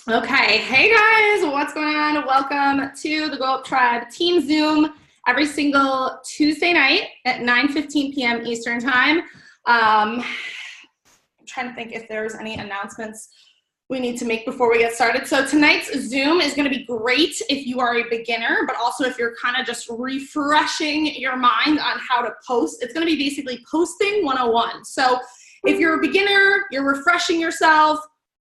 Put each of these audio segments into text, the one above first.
Okay, hey guys, what's going on? Welcome to the Glow Up Tribe Team Zoom every single Tuesday night at 9:15 p.m. Eastern Time. I'm trying to think if there's any announcements we need to make before we get started. So tonight's Zoom is going to be great if you are a beginner, but also if you're kind of just refreshing your mind on how to post. It's going to be basically posting 101. So if you're a beginner, you're refreshing yourself.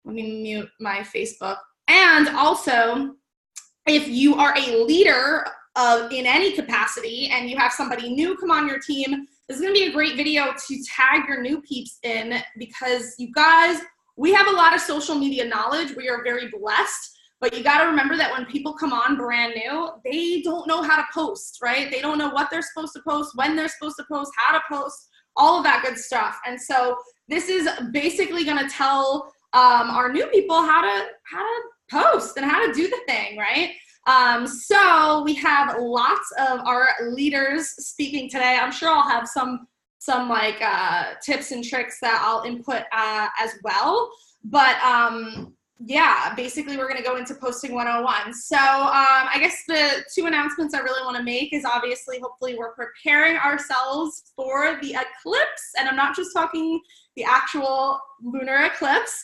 Let me mute my Facebook. And also, if you are a leader in any capacity and you have somebody new come on your team, this is going to be a great video to tag your new peeps in, because you guys, we have a lot of social media knowledge. We are very blessed, but you got to remember that when people come on brand new, they don't know how to post, right? They don't know what they're supposed to post, when they're supposed to post, how to post, all of that good stuff. And so this is basically going to tell our new people how to post and how to do the thing, right? So we have lots of our leaders speaking today. I'm sure I'll have some like tips and tricks that I'll input as well. But yeah, basically we're gonna go into posting 101. So I guess the two announcements I really wanna make is obviously, hopefully we're preparing ourselves for the eclipse. And I'm not just talking the actual lunar eclipse.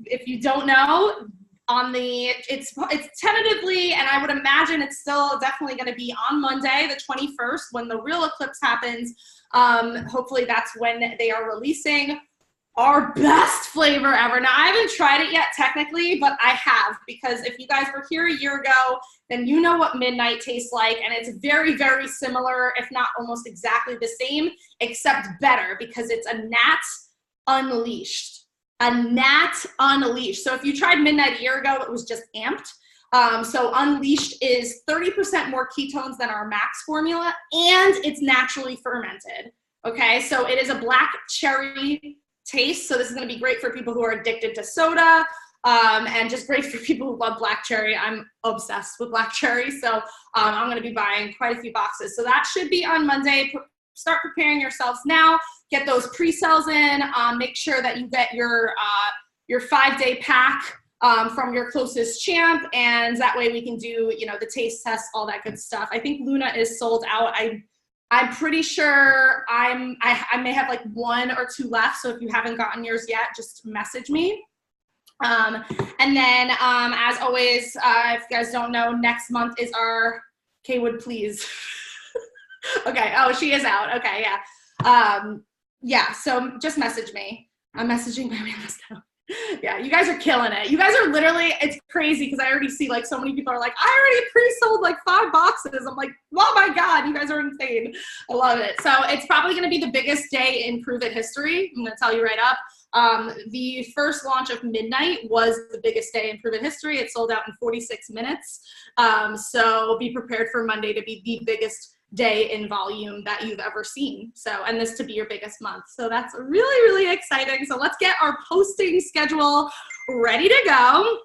If you don't know, it's tentatively, and I would imagine it's still definitely going to be on Monday, the 21st, when the real eclipse happens. Hopefully that's when they are releasing our best flavor ever. Now, I haven't tried it yet technically, but I have, because if you guys were here a year ago, then you know what midnight tastes like, and it's very, very similar, if not almost exactly the same, except better, because it's a gnat unleashed. A gnat unleashed. So if you tried midnight a year ago, it was just amped. So unleashed is 30% more ketones than our max formula, and it's naturally fermented. Okay, so it is a black cherry taste. So this is going to be great for people who are addicted to soda, and just great for people who love black cherry. I'm obsessed with black cherry, so I'm going to be buying quite a few boxes. So that should be on Monday. Start preparing yourselves now. Get those pre-sales in. Make sure that you get your 5-day pack from your closest champ, and that way we can do, you know, the taste test, all that good stuff. I think Luna is sold out. I'm pretty sure I may have like 1 or 2 left. So if you haven't gotten yours yet, just message me. And then as always, if you guys don't know, next month is our Kaywood, please. Okay. Oh, she is out. Okay. Yeah. Yeah. So just message me. I'm messaging my list now. Yeah, you guys are killing it. You guys are literally, it's crazy, because I already see like so many people are like, I already pre-sold like 5 boxes. I'm like, oh my God, you guys are insane. I love it. So it's probably going to be the biggest day in Prove It history. I'm going to tell you right up. The first launch of Midnight was the biggest day in Prove It history. It sold out in 46 minutes. So be prepared for Monday to be the biggest day in volume that you've ever seen. So, and this to be your biggest month. So that's really, really exciting. So let's get our posting schedule ready to go.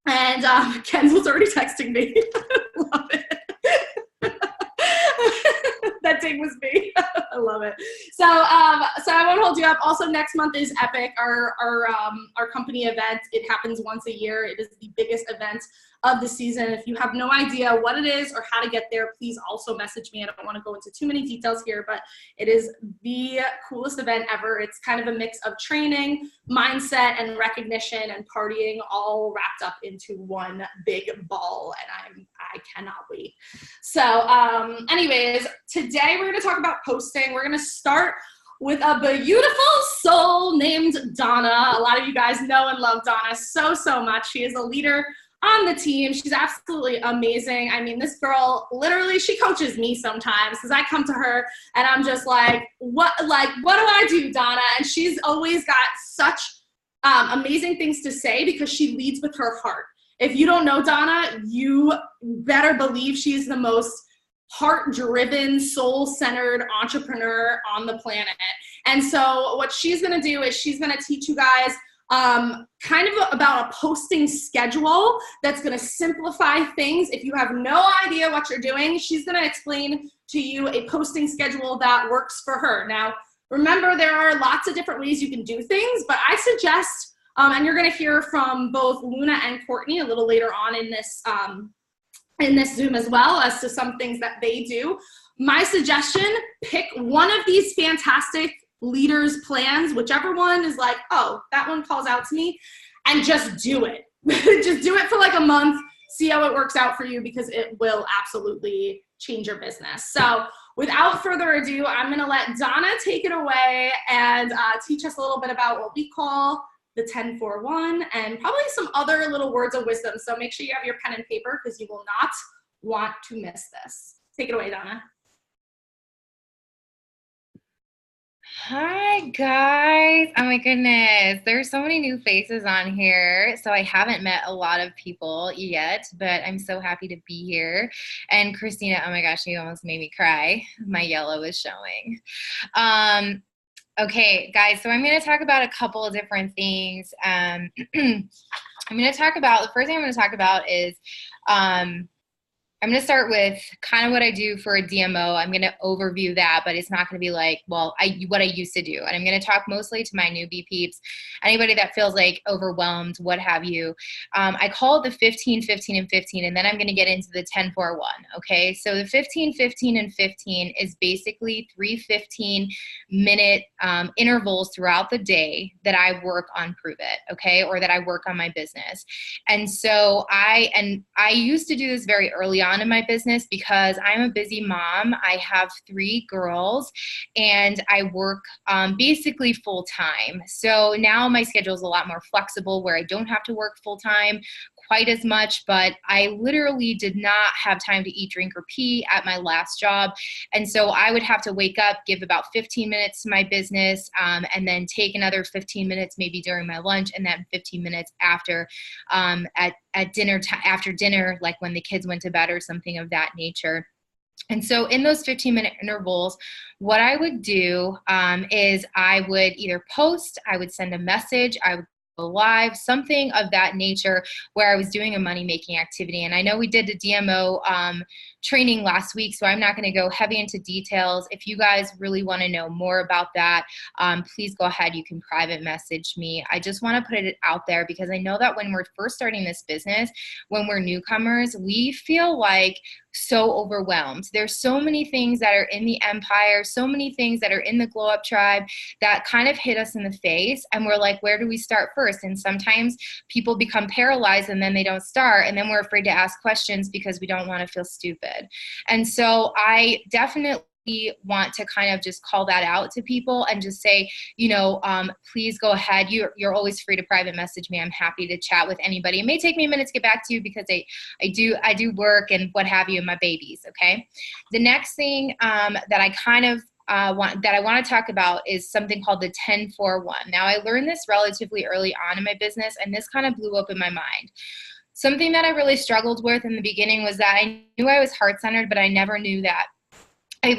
And Kendall's already texting me. Love it. That ding was me. I love it. So I won't hold you up. Also, next month is Epic, our company event. It happens once a year. It is the biggest event of the season. If you have no idea what it is or how to get there, please also message me. I don't want to go into too many details here, but it is the coolest event ever. It's kind of a mix of training, mindset, and recognition and partying, all wrapped up into one big ball, and I cannot wait. So anyways, today we're going to talk about posting. We're going to start with a beautiful soul named Donna. A lot of you guys know and love Donna so much. She is a leader on the team. She's absolutely amazing. I mean, this girl, literally, she coaches me sometimes, because I come to her and I'm just like, what do I do, Donna? And she's always got such amazing things to say, because she leads with her heart. If you don't know Donna, you better believe she's the most heart-driven, soul-centered entrepreneur on the planet. And so what she's going to do is she's going to teach you guys kind of about a posting schedule that's going to simplify things. If you have no idea what you're doing, she's going to explain to you a posting schedule that works for her. Now, remember, there are lots of different ways you can do things, but I suggest And you're going to hear from both Luna and Courtney a little later on in this Zoom as well as to some things that they do. My suggestion, pick one of these fantastic leaders' plans, whichever one is like, oh, that one calls out to me, and just do it. Just do it for like a month, see how it works out for you, because it will absolutely change your business. So without further ado, I'm going to let Donna take it away and teach us a little bit about what we call the 10-4-1 and probably some other little words of wisdom. So make sure you have your pen and paper because you will not want to miss this. Take it away, Donna. Hi guys. Oh my goodness. There's so many new faces on here. So I haven't met a lot of people yet, but I'm so happy to be here. And Christina, oh my gosh, you almost made me cry. My yellow is showing. Okay, guys, so I'm going to talk about a couple of different things. I'm going to talk about, the first thing I'm going to talk about is I'm going to start with kind of what I do for a DMO. I'm going to overview that, but it's not going to be like, well, what I used to do. And I'm going to talk mostly to my newbie peeps, anybody that feels like overwhelmed, what have you. I call it the 15, 15, and 15, and then I'm going to get into the 10-4-1, okay? So the 15, 15, and 15 is basically 3 15-minute intervals throughout the day that I work on Prove It, okay? Or that I work on my business. And so I used to do this very early on in my business because I'm a busy mom. I have 3 girls and I work basically full time. So now my schedule is a lot more flexible where I don't have to work full time quite as much, but I literally did not have time to eat, drink, or pee at my last job. And so I would have to wake up, give about 15 minutes to my business, and then take another 15 minutes maybe during my lunch, and then 15 minutes after at dinner, after dinner, like when the kids went to bed or something of that nature. And so in those 15-minute intervals, what I would do is I would either post, I would send a message, I would go live, something of that nature where I was doing a money-making activity. And I know we did the DMO training last week, so I'm not going to go heavy into details. If you guys really want to know more about that, please go ahead. You can private message me. I just want to put it out there because I know that when we're first starting this business, when we're newcomers, we feel like so overwhelmed. There's so many things that are in the empire, so many things that are in the Glow Up Tribe that kind of hit us in the face, and we're like, where do we start first? And sometimes people become paralyzed and then they don't start, and then we're afraid to ask questions because we don't want to feel stupid. And so I definitely want to kind of just call that out to people and just say, you know, please go ahead. You're always free to private message me. I'm happy to chat with anybody. It may take me a minute to get back to you because I do work and what have you, and my babies. Okay. The next thing that I kind of want to talk about is something called the 10-4-1. Now I learned this relatively early on in my business, and this kind of blew up in my mind. Something that I really struggled with in the beginning was that I knew I was heart-centered, but I never knew that. I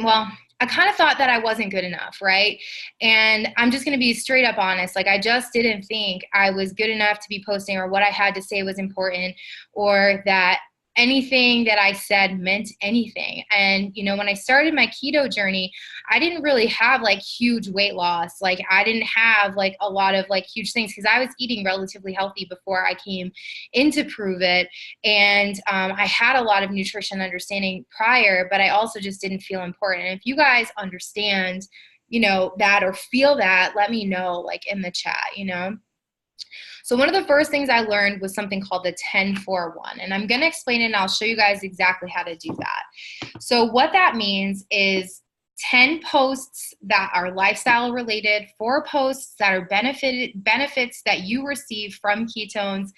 kind of thought that I wasn't good enough, right? And I'm just going to be straight up honest. Like, I just didn't think I was good enough to be posting, or what I had to say was important, or that anything that I said meant anything. And, you know, when I started my keto journey, I didn't really have like huge weight loss. Like, I didn't have like a lot of like huge things because I was eating relatively healthy before I came into Prove It. And I had a lot of nutrition understanding prior, but I also just didn't feel important. And if you guys understand, you know, that or feel that, let me know like in the chat, you know. So one of the first things I learned was something called the 10-4-1, and I'm going to explain it and I'll show you guys exactly how to do that. So what that means is 10 posts that are lifestyle related, 4 posts that are benefits that you receive from ketones,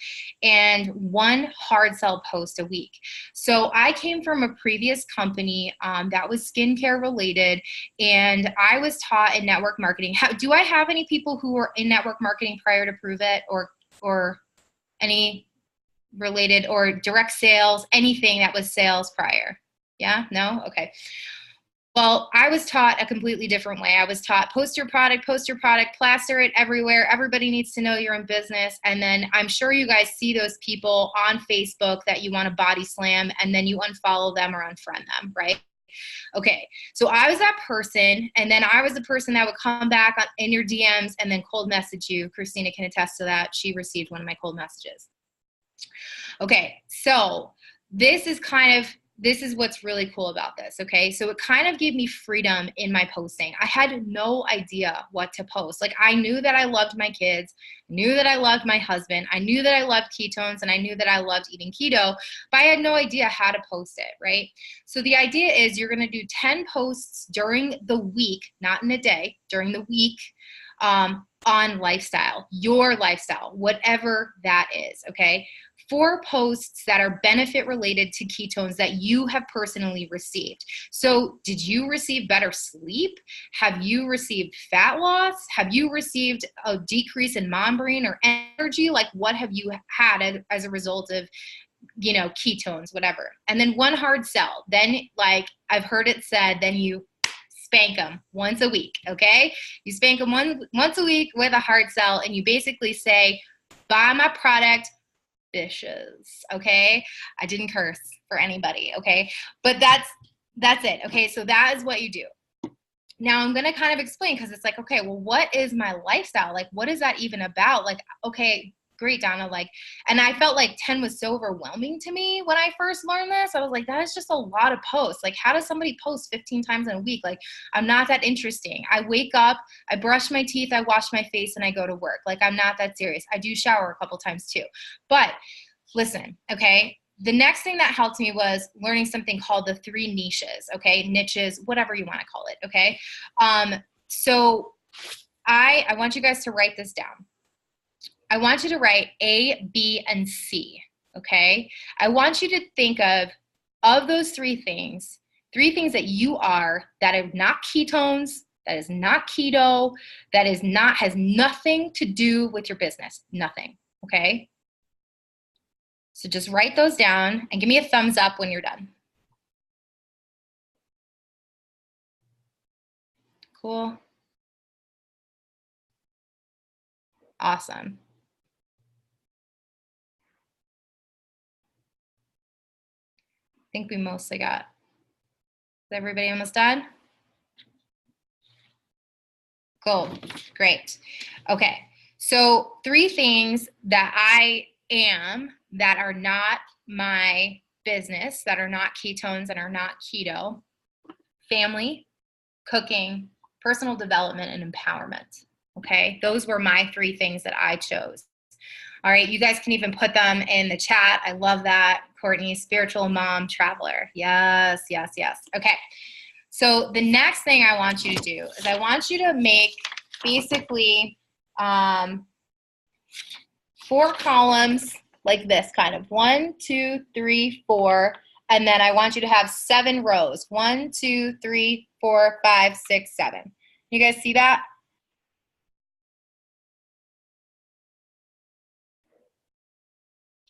and 1 hard sell post a week. So I came from a previous company that was skincare related, and I was taught in network marketing. Do I have any people who were in network marketing prior to Prove It, or any related, or direct sales, anything that was sales prior? Yeah? No? Okay. Well, I was taught a completely different way. I was taught post your product, plaster it everywhere. Everybody needs to know you're in business. And then I'm sure you guys see those people on Facebook that you want to body slam, and then you unfollow them or unfriend them, right? Okay, so I was that person, and then I was the person that would come back in your DMs and then cold message you. Christina can attest to that. She received one of my cold messages. Okay, so this is what's really cool about this, okay? So it kind of gave me freedom in my posting. I had no idea what to post. Like, I knew that I loved my kids, knew that I loved my husband, I knew that I loved ketones, and I knew that I loved eating keto, but I had no idea how to post it, right? So the idea is you're gonna do 10 posts during the week, not in a day, during the week, on lifestyle, your lifestyle, whatever that is, okay? 4 posts that are benefit related to ketones that you have personally received. So did you receive better sleep? Have you received fat loss? Have you received a decrease in membrane or energy? Like, what have you had as a result of, you know, ketones, whatever? And then 1 hard sell. Then, like I've heard it said, then you spank them once a week, okay? You spank them once a week with a hard sell, and you basically say, buy my product, bitches, okay? I didn't curse for anybody, okay? But that's it, okay? So that is what you do. Now I'm going to kind of explain, because it's like, okay, well, what is my lifestyle? Like, what is that even about? Like, okay, great, Donna. Like, and I felt like 10 was so overwhelming to me when I first learned this. I was like, that is just a lot of posts. Like, how does somebody post 15 times in a week? Like, I'm not that interesting. I wake up, I brush my teeth, I wash my face, and I go to work. Like, I'm not that serious. I do shower a couple times too. But listen, okay? The next thing that helped me was learning something called the 3 niches, okay? Niches, whatever you want to call it, okay? So I want you guys to write this down. I want you to write A, B, and C, okay? I want you to think of those 3 things that you are that are not ketones, that is not keto, that is not, has nothing to do with your business, nothing, okay? So just write those down and give me a thumbs up when you're done. Cool. Awesome. I think we mostly got. Is everybody almost done? Cool. Great. Okay. So 3 things that I am that are not my business, that are not ketones and are not keto: family, cooking, personal development, and empowerment. Okay. Those were my 3 things that I chose. All right, you guys can even put them in the chat. I love that. Courtney, spiritual mom, traveler. Yes, yes, yes. Okay, so the next thing I want you to do is I want you to make basically 4 columns like this, kind of 1, 2, 3, 4, and then I want you to have 7 rows. 1, 2, 3, 4, 5, 6, 7. You guys see that?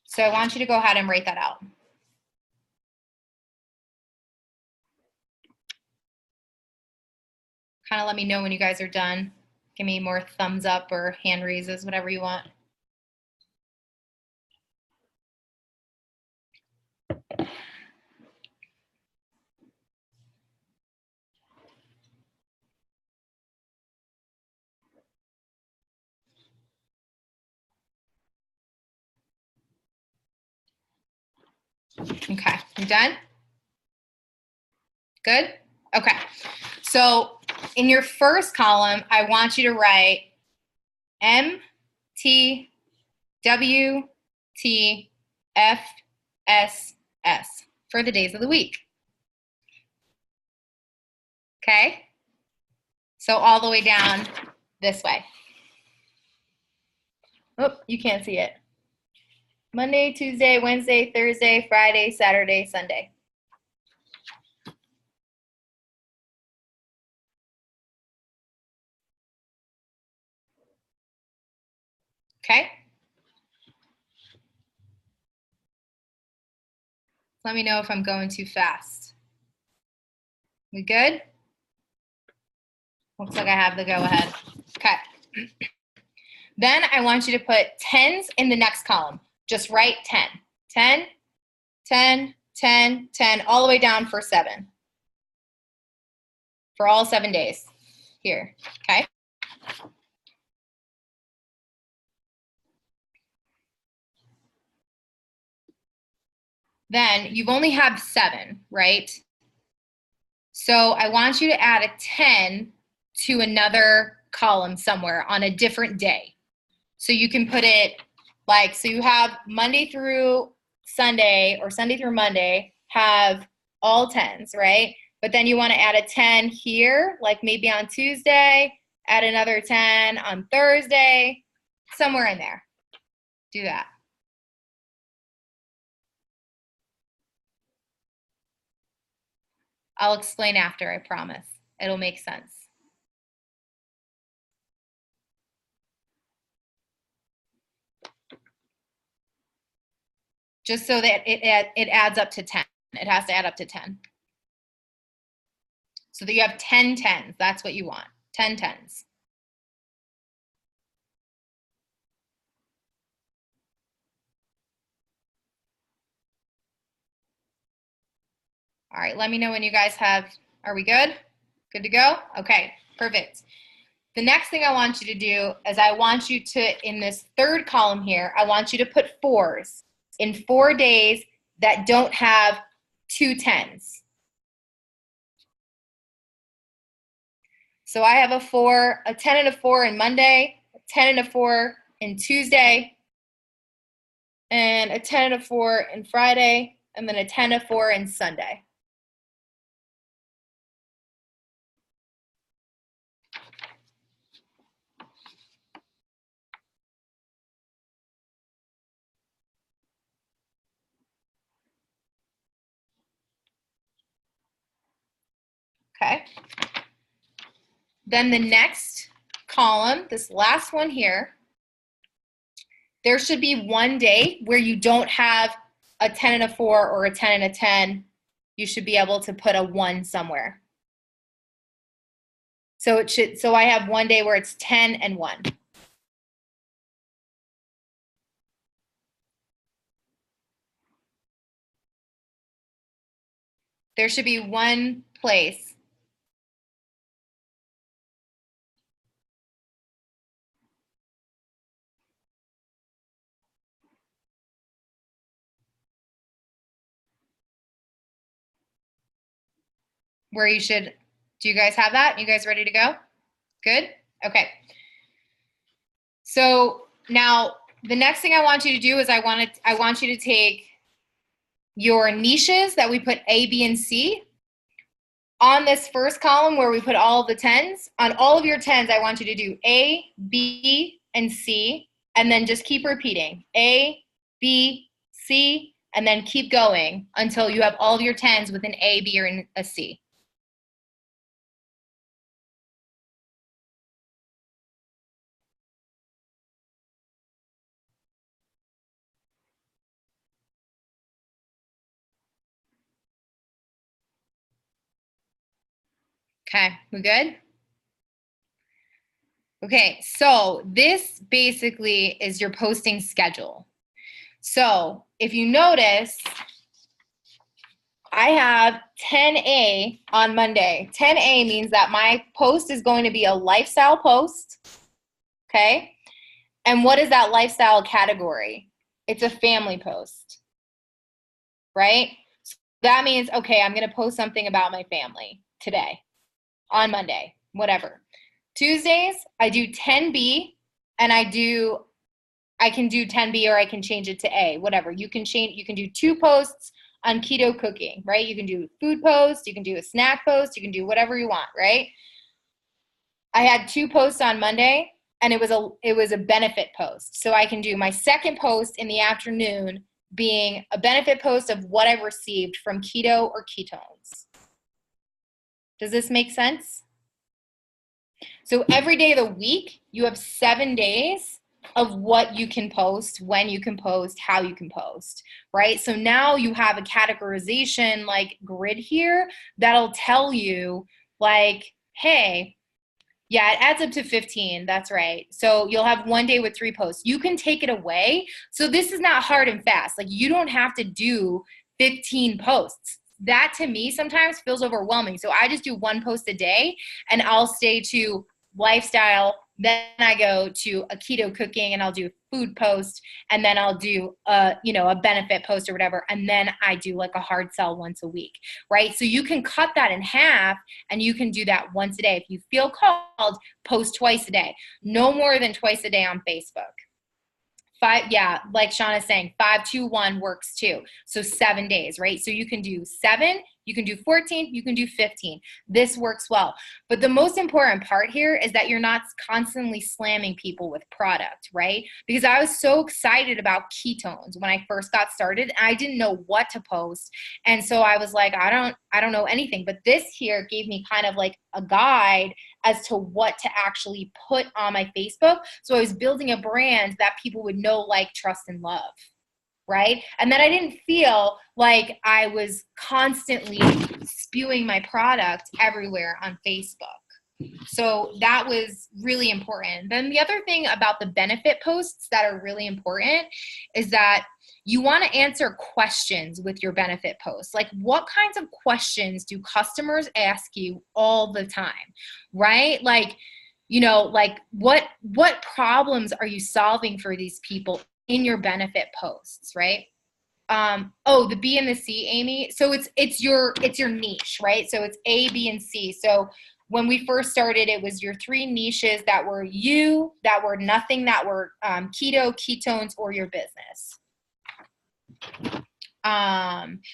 So I want you to go ahead and write that out. Kind of let me know when you guys are done. Give me more thumbs up or hand raises, whatever you want. Okay, you done? Good? Okay, so in your first column, I want you to write M, T, W, T, F, S, S for the days of the week. Okay? So all the way down this way. Oh, you can't see it. Monday, Tuesday, Wednesday, Thursday, Friday, Saturday, Sunday. Okay? Let me know if I'm going too fast. We good? Looks like I have the go ahead. Okay. Then I want you to put 10s in the next column. Just write 10. 10, 10, 10, 10, all the way down for 7. for all 7 days here, okay? Then you've only had 7, right? So I want you to add a 10 to another column somewhere on a different day. So you can put it like, so you have Monday through Sunday or Sunday through Monday have all 10s, right? But then you want to add a 10 here, like maybe on Tuesday, add another 10 on Thursday, somewhere in there. Do that. I'll explain after, I promise. It'll make sense. Just so that it adds up to 10. It has to add up to 10. So that you have 10 10s. That's what you want. 10 10s. All right, let me know when you guys have, are we good? Good to go? Okay, perfect. The next thing I want you to do is I want you to, in this third column here, I want you to put 4s in 4 days that don't have 2 10s. So I have a 10 and a 4 in Monday, a 10 and a 4 in Tuesday, and a 10 and a 4 in Friday, and then a 10 and a 4 in Sunday. Okay. Then the next column, this last one here, there should be 1 day where you don't have a 10 and a 4 or a 10 and a 10. You should be able to put a 1 somewhere. So I have 1 day where it's 10 and 1. There should be 1 place where you should, do you guys have that? You guys ready to go? Good? Okay. So now the next thing I want you to do is I want you to take your niches that we put A, B, and C. On this first column where we put all of the 10s, on all of your 10s, I want you to do A, B, and C, and then just keep repeating. A, B, C, and then keep going until you have all of your 10s with an A, B, or a C. Okay, we good? Okay, so this basically is your posting schedule. So if you notice, I have 10A on Monday. 10A means that my post is going to be a lifestyle post, okay? And what is that lifestyle category? It's a family post, right? So that means, okay, I'm going to post something about my family today, on Monday, whatever. Tuesdays, I do 10B, and I can do 10B or I can change it to A, whatever. You can do 2 posts on keto cooking, right? You can do a food post, you can do a snack post, you can do whatever you want, right? I had 2 posts on Monday, and it was a benefit post. So I can do my second post in the afternoon being a benefit post of what I've received from keto or ketones. Does this make sense? So every day of the week, you have 7 days of what you can post, when you can post, how you can post, right? So now you have a categorization like grid here that'll tell you like, hey, yeah, it adds up to 15. That's right. So you'll have 1 day with 3 posts. You can take it away. So this is not hard and fast. Like you don't have to do 15 posts. that to me sometimes feels overwhelming. So I just do one post a day, and I'll stay to lifestyle. Then I go to a keto cooking, and I'll do a food post, and then I'll do a benefit post or whatever. And then I do like a hard sell once a week, right? So you can cut that in half, and you can do that once a day. If you feel called, post twice a day, no more than twice a day on Facebook. Like Sean is saying, 5-2-1 works too. So 7 days, right? So you can do 7, you can do 14, you can do 15. This works well. But the most important part here is that you're not constantly slamming people with product, right? Because I was so excited about ketones when I first got started, and I didn't know what to post. And so I was like, I don't know anything. But this here gave me kind of like a guide as to what to actually put on my Facebook. So I was building a brand that people would know, like, trust, and love. Right? And then I didn't feel like I was constantly spewing my product everywhere on Facebook. So that was really important. Then the other thing about the benefit posts that are really important is that you want to answer questions with your benefit posts. Like, what kinds of questions do customers ask you all the time, right? Like, what problems are you solving for these people in your benefit posts, right? The B and the C, Amy. So it's your niche, right? So it's A, B, and C. So when we first started, it was your 3 niches that were you, that were nothing, that were keto, ketones, or your business.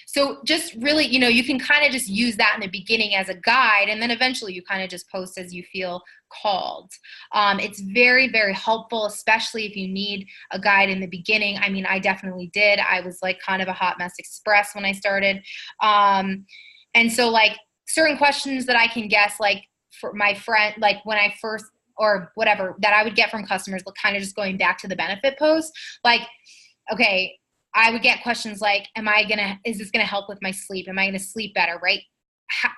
So just really, you can kind of just use that in the beginning as a guide, and then eventually you kind of just post as you feel called. It's very, very helpful, especially if you need a guide in the beginning. I mean, I definitely did. I was like kind of a hot mess express when I started. And so like certain questions that I can guess, like for my friend, like when I first, or whatever, that I would get from customers, kind of just going back to the benefit post, like, okay, I would get questions like, is this going to help with my sleep? Am I going to sleep better, right?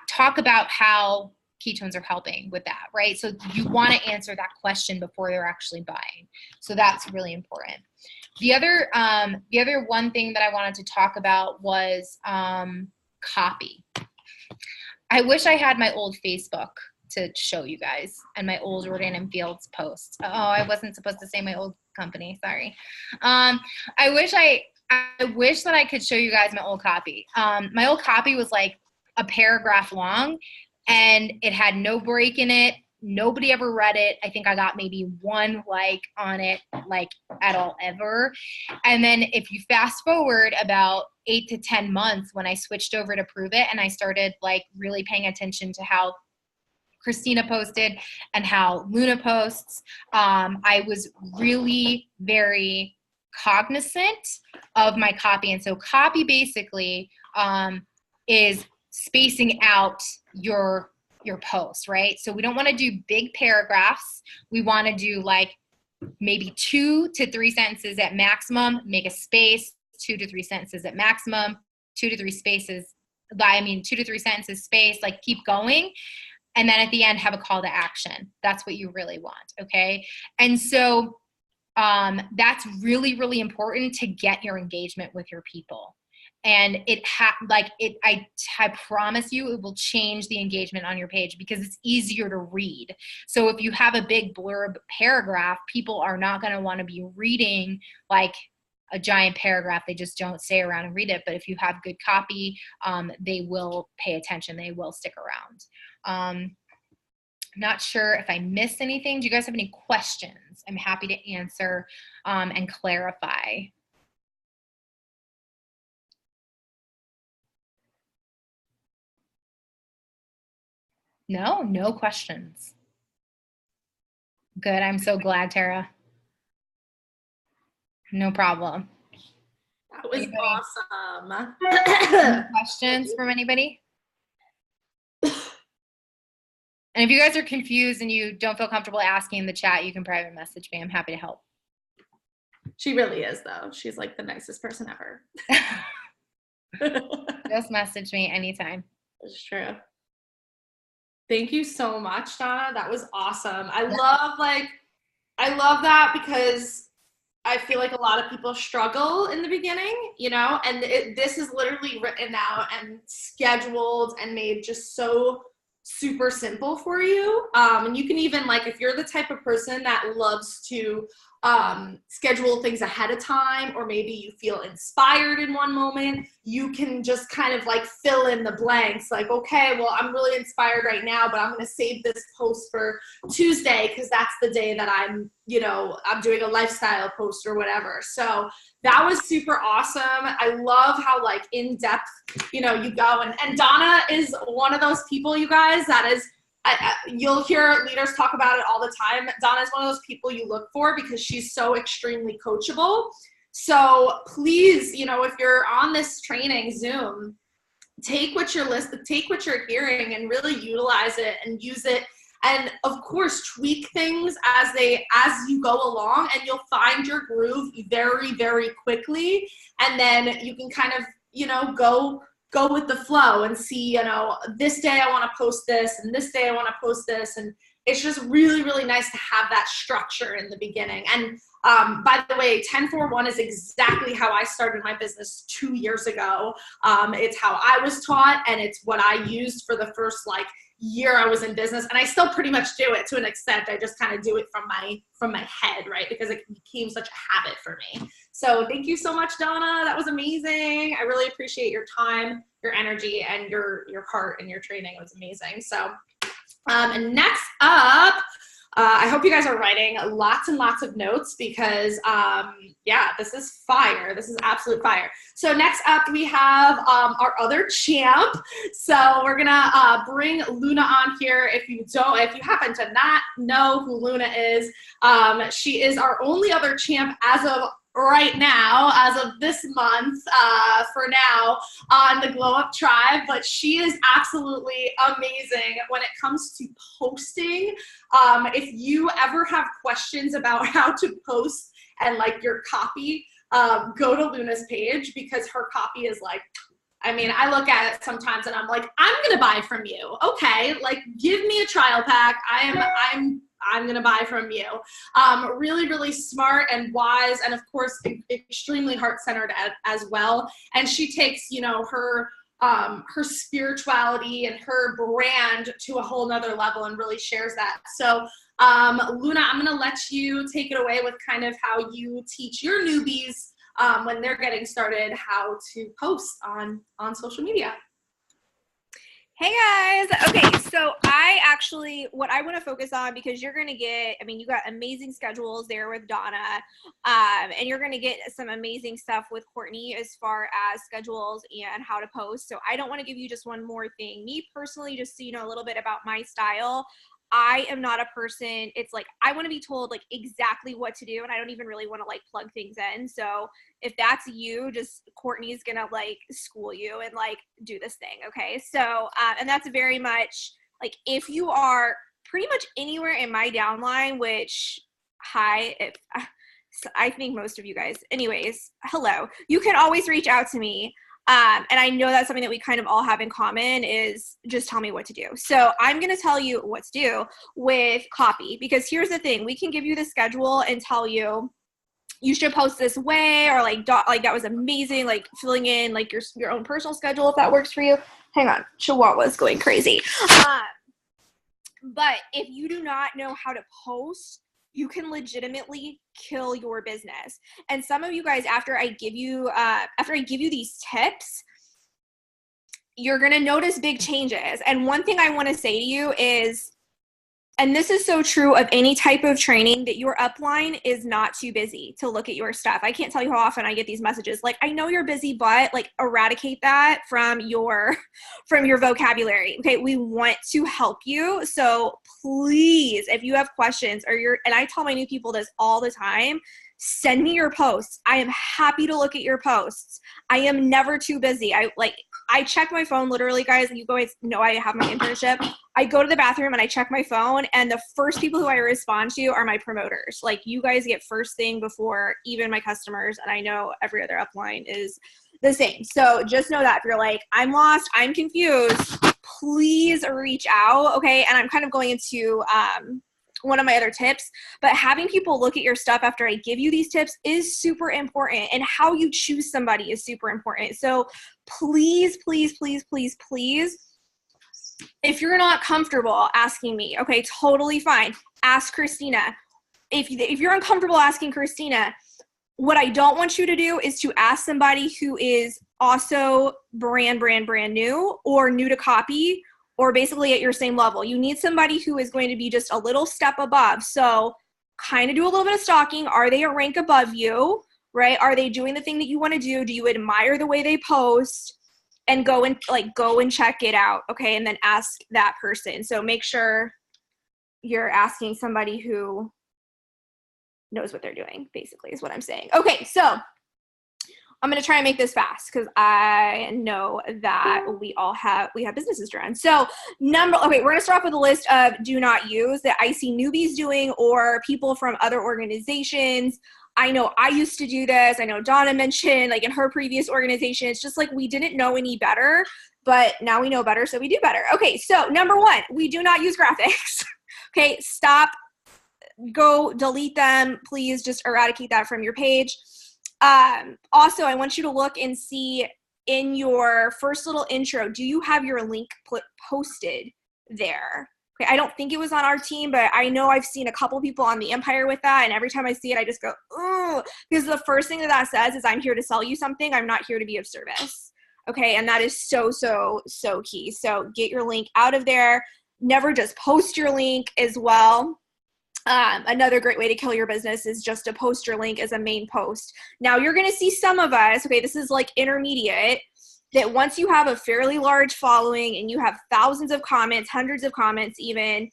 Talk about how ketones are helping with that, right? So you want to answer that question before they're actually buying. So that's really important. The other one thing that I wanted to talk about was copy. I wish I had my old Facebook to show you guys, and my old Jordan & Fields posts. Oh, I wasn't supposed to say my old company. Sorry. I wish that I could show you guys my old copy. My old copy was like a paragraph long, and it had no break in it. Nobody ever read it. I think I got maybe 1 like on it, like at all ever. And then if you fast forward about 8 to 10 months, when I switched over to Prove It, and I started like really paying attention to how Christina posted and how Luna posts, I was really very cognizant of my copy. And so copy basically is spacing out your post, right? So we don't want to do big paragraphs. We want to do like maybe 2 to 3 sentences at maximum, make a space, 2 to 3 sentences at maximum, 2 to 3 spaces. 2 to 3 sentences space, like keep going. And then at the end, have a call to action. That's what you really want. Okay. And so that's really, really important to get your engagement with your people. And I promise you, it will change the engagement on your page because it's easier to read. So if you have a big blurb paragraph, people are not going to want to be reading like a giant paragraph. They just don't stay around and read it. But if you have good copy, they will pay attention. They will stick around. I'm not sure if I missed anything. Do you guys have any questions? I'm happy to answer and clarify. No questions. Good. I'm so glad, Tara. No problem. That was awesome. Any questions from anybody? And if you guys are confused and you don't feel comfortable asking in the chat, you can private message me. I'm happy to help. She really is, though. She's like the nicest person ever. Just message me anytime. That's true. Thank you so much, Donna. That was awesome. I love that because I feel like a lot of people struggle in the beginning, you know, and this is literally written out and scheduled and made just so super simple for you. And you can even, like, if you're the type of person that loves to schedule things ahead of time, or maybe you feel inspired in one moment, you can just kind of like fill in the blanks. Like, okay, well, I'm really inspired right now, but I'm going to save this post for Tuesday because that's the day that I'm, you know, I'm doing a lifestyle post or whatever. So that was super awesome. I love how like in depth, you know, you go, and Donna is one of those people, you guys, that is, you'll hear leaders talk about it all the time. Donna is one of those people you look for because she's so extremely coachable. So please, you know, if you're on this training Zoom, take what you're hearing and really utilize it and use it. And of course, tweak things as you go along, and you'll find your groove very, very quickly. And then you can kind of, you know, go with the flow and see, you know, this day I want to post this and this day I want to post this. And it's just really, really nice to have that structure in the beginning. And by the way, 10-4-1 is exactly how I started my business 2 years ago. It's how I was taught, and it's what I used for the first like year I was in business. And I still pretty much do it to an extent. I just kind of do it from my head, right? Because it became such a habit for me. So thank you so much, Donna. That was amazing. I really appreciate your time, your energy, and your heart, and your training was amazing. So and next up, I hope you guys are writing lots and lots of notes because, yeah, this is fire. This is absolute fire. So next up, we have our other champ. So we're gonna bring Luna on here. If you happen to not know who Luna is, she is our only other champ as of right now, as of this month, for now, on the Glow Up Tribe, but she is absolutely amazing when it comes to posting. If you ever have questions about how to post and like your copy, go to Luna's page, because her copy is like, I mean, I look at it sometimes and I'm like, I'm gonna buy from you. Okay, like give me a trial pack. I'm gonna buy from you. Really, really smart and wise, and of course, extremely heart-centered as well. And she takes, you know, her spirituality and her brand to a whole nother level and really shares that. So Luna, I'm gonna let you take it away with kind of how you teach your newbies when they're getting started how to post on social media. Hey guys. Okay, so what I want to focus on, because you're going to get, I mean, you got amazing schedules there with Donna, and you're going to get some amazing stuff with Courtney as far as schedules and how to post. So I don't want to give you just one more thing. Me personally, just so you know a little bit about my style, I am not a person, it's like, I want to be told like exactly what to do, and I don't even really want to like plug things in. So if that's you, just Courtney's going to like school you and like do this thing. Okay. So, and that's very much like, if you are pretty much anywhere in my downline, which I think most of you guys, anyways, hello, you can always reach out to me. And I know that's something that we kind of all have in common, is just tell me what to do. So I'm going to tell you what to do with copy, because here's the thing. We can give you the schedule and tell you, you should post this way, or like that was amazing, like filling in like your own personal schedule if that works for you. Hang on, Chihuahua's going crazy. But if you do not know how to post, you can legitimately kill your business. And some of you guys, after I give you these tips, you're going to notice big changes. And one thing I want to say to you is, and this is so true of any type of training, that your upline is not too busy to look at your stuff. I can't tell you how often I get these messages. Like, I know you're busy, but like, eradicate that from your vocabulary. Okay. We want to help you. So please, if you have questions and I tell my new people this all the time, send me your posts. I am happy to look at your posts. I am never too busy. I check my phone literally, guys. You guys know I have my internship. I go to the bathroom and I check my phone, and the first people who I respond to are my promoters. Like, you guys get first thing before even my customers, and I know every other upline is the same. So just know that if you're like, I'm lost, I'm confused, please reach out. Okay. And I'm kind of going into one of my other tips, but having people look at your stuff after I give you these tips is super important, and how you choose somebody is super important. So please, please, please, please, please, if you're not comfortable asking me, okay, totally fine. Ask Christina. If you're uncomfortable asking Christina, what I don't want you to do is to ask somebody who is also brand new or new to copy, or basically at your same level. You need somebody who is going to be just a little step above. So kind of do a little bit of stalking. Are they a rank above you, right? Are they doing the thing that you want to do? Do you admire the way they post? And go and check it out, okay? And then ask that person. So make sure you're asking somebody who knows what they're doing, basically, is what I'm saying. Okay, so I'm gonna try and make this fast because I know that we have businesses to run. So we're gonna start off with a list of do not use that I see newbies doing, or people from other organizations. I know I used to do this. I know Donna mentioned, like, in her previous organization, it's just like we didn't know any better, but now we know better, so we do better. Okay, so number 1, we do not use graphics. Okay, stop, go delete them. Please just eradicate that from your page. Also, I want you to look and see in your first little intro, do you have your link posted there? Okay, I don't think it was on our team, but I know I've seen a couple people on the Empire with that, and every time I see it, I just go, ooh, because the first thing that says is I'm here to sell you something. I'm not here to be of service. Okay, and that is so, so, so key. So get your link out of there. Never just post your link as well. Another great way to kill your business is just to post your link as a main post. Now you're going to see some of us, okay, this is like intermediate, that once you have a fairly large following and you have thousands of comments, hundreds of comments even,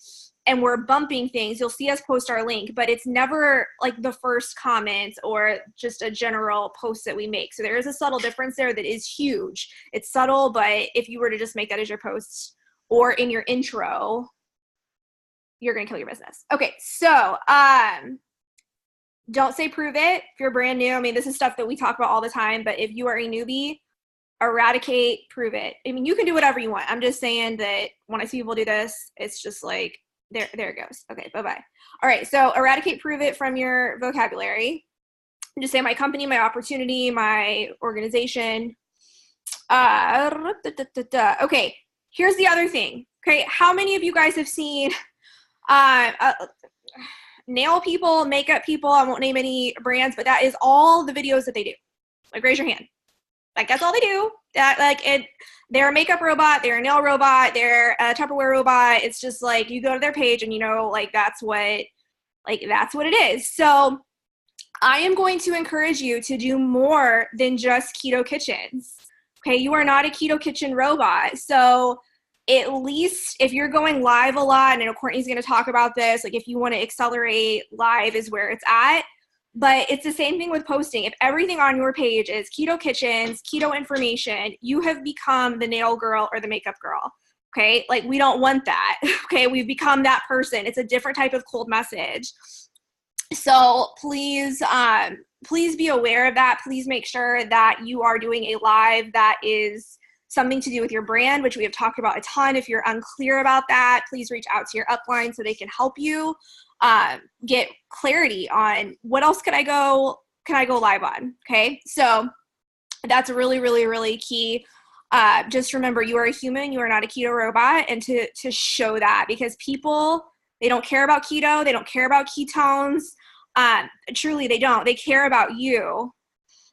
and we're bumping things, you'll see us post our link, but it's never like the first comment or just a general post that we make. So there is a subtle difference there that is huge. It's subtle, but if you were to just make that as your post or in your intro, you're going to kill your business. Okay, so don't say prove it if you're brand new. I mean, this is stuff that we talk about all the time, but if you are a newbie, eradicate, prove it. I mean, you can do whatever you want. I'm just saying that when I see people do this, it's just like, there it goes. Okay, bye-bye. All right, so eradicate, prove it from your vocabulary. Just say my company, my opportunity, my organization. Okay, here's the other thing. Okay, how many of you guys have seen nail people, makeup people? I won't name any brands, but that is all the videos that they do. Like, raise your hand. Like, that's all they do. They're a makeup robot, they're a nail robot, they're a Tupperware robot. It's just like you go to their page and that's what it is. So I am going to encourage you to do more than just keto kitchens. Okay, you are not a keto kitchen robot. So at least if you're going live a lot, and I know Courtney's going to talk about this, like if you want to accelerate, live is where it's at. But it's the same thing with posting. If everything on your page is keto kitchens, keto information, you have become the nail girl or the makeup girl. Okay, like we don't want that. Okay, we've become that person. It's a different type of cold message. So please be aware of that. Please make sure that you are doing a live that is something to do with your brand, which we have talked about a ton. If you're unclear about that, please reach out to your upline so they can help you get clarity on what else can I go live on. Okay, so that's really, really, really key. Just remember, you are a human, you are not a keto robot, and to show that, because people, they don't care about keto, they don't care about ketones. Truly, they don't. They care about you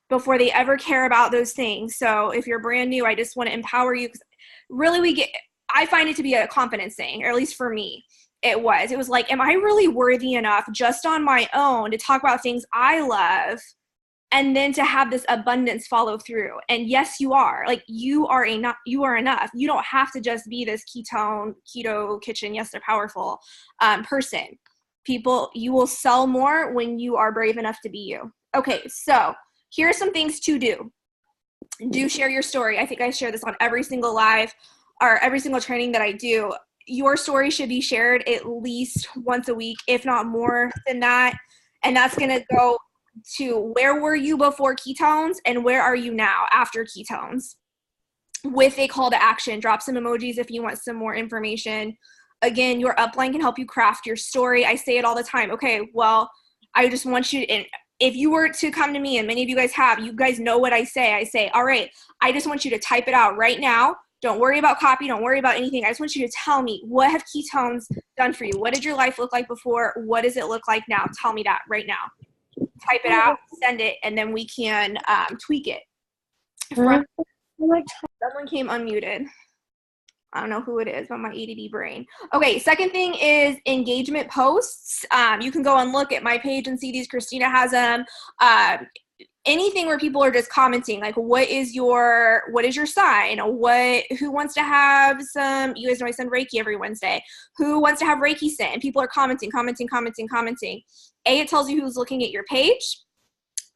before they ever care about those things. So if you're brand new, I just want to empower you, because really I find it to be a confidence thing, or at least for me, it was like, am I really worthy enough just on my own to talk about things I love and then to have this abundance follow through? And yes, you are. Like, you are enough. You don't have to just be this keto kitchen, yes, they're powerful person. People, you will sell more when you are brave enough to be you. Okay, so here are some things to do. Do share your story. I think I share this on every single live or every single training that I do. Your story should be shared at least once a week, if not more than that. And that's going to go to where were you before ketones and where are you now after ketones, with a call to action. Drop some emojis if you want some more information. Again, your upline can help you craft your story. I say it all the time. Okay, well, I just want you to, if you were to come to me, and many of you guys have, you guys know what I say. I say, all right, I just want you to type it out right now. Don't worry about copy. Don't worry about anything. I just want you to tell me, what have ketones done for you? What did your life look like before? What does it look like now? Tell me that right now. Type it out, send it, and then we can tweak it. Someone came unmuted. I don't know who it is, but my ADD brain. Okay, second thing is engagement posts. You can go and look at my page and see these. Christina has them. Anything where people are just commenting, like, what is your sign? Who wants to have some, you guys know I send Reiki every Wednesday. Who wants to have Reiki sent? And people are commenting. It tells you who's looking at your page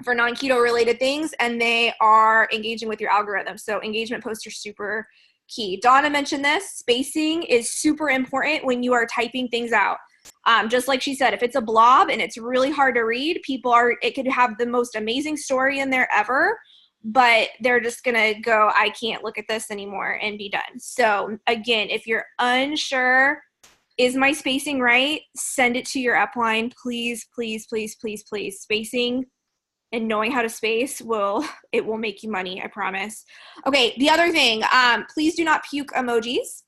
for non-keto related things, and they are engaging with your algorithm. So engagement posts are super key. Donna mentioned this. Spacing is super important when you are typing things out. Just like she said, if it's a blob and it's really hard to read, it could have the most amazing story in there ever, but they're just gonna go, I can't look at this anymore, and be done. So again, if you're unsure, is my spacing right? Send it to your upline, please, please, please, please, please. Spacing and knowing how to space will make you money, I promise. Okay, the other thing, please do not puke emojis.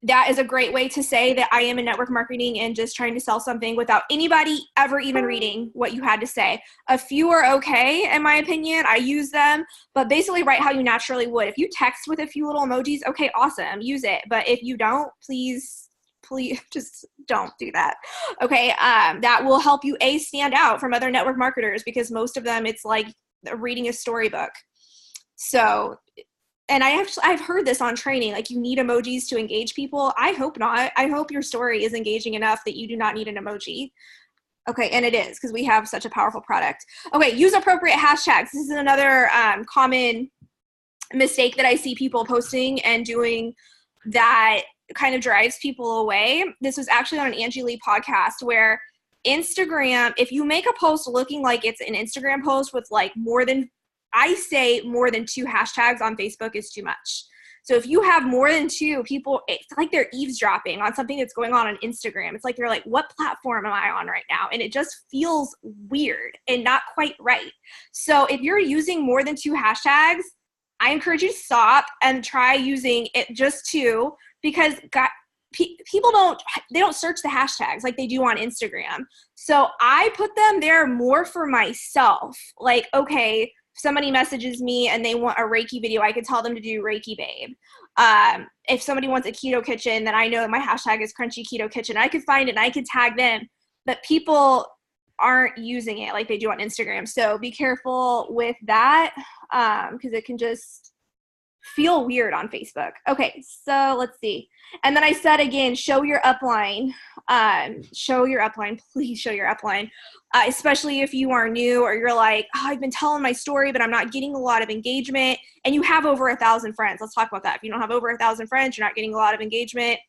That is a great way to say that I am in network marketing and just trying to sell something without anybody ever even reading what you had to say. A few are okay, in my opinion. I use them, but basically write how you naturally would. If you text with a few little emojis, okay, awesome, use it. But if you don't, please just don't do that. Okay, that will help you stand out from other network marketers, because most of them, it's like reading a storybook. So, and I've heard this on training, like you need emojis to engage people. I hope not. I hope your story is engaging enough that you do not need an emoji. Okay, and it is, because we have such a powerful product. Okay, use appropriate hashtags. This is another common mistake that I see people posting and doing that kind of drives people away. This was actually on an Angie Lee podcast, where Instagram, if you make a post looking like it's an Instagram post with like more than 2 hashtags on Facebook is too much. So if you have more than 2 people, it's like they're eavesdropping on something that's going on Instagram. It's like they're like, what platform am I on right now? And it just feels weird and not quite right. So if you're using more than 2 hashtags, I encourage you to stop and try using it just 2, because people don't search the hashtags like they do on Instagram. So I put them there more for myself. Like, okay, if somebody messages me and they want a Reiki video, I could tell them to do Reiki Babe. If somebody wants a keto kitchen, then I know that my hashtag is Crunchy Keto Kitchen. I could find it and I could tag them, but people aren't using it like they do on Instagram. So be careful with that, because it can just feel weird on Facebook. Okay, so let's see. And then I said again, show your upline. Show your upline. Please show your upline. Especially if you are new, or you're like, oh, I've been telling my story, but I'm not getting a lot of engagement. And you have over 1,000 friends. Let's talk about that. If you don't have over 1,000 friends, you're not getting a lot of engagement.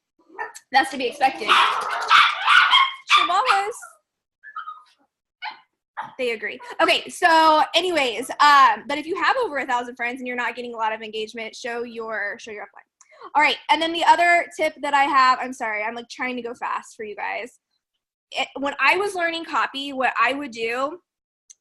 That's to be expected. Chihuahuas. They agree. Okay, so anyways, but if you have over 1,000 friends and you're not getting a lot of engagement, show your upline. All right, and then the other tip that I have, I'm sorry, I'm like trying to go fast for you guys. When I was learning copy, what I would do,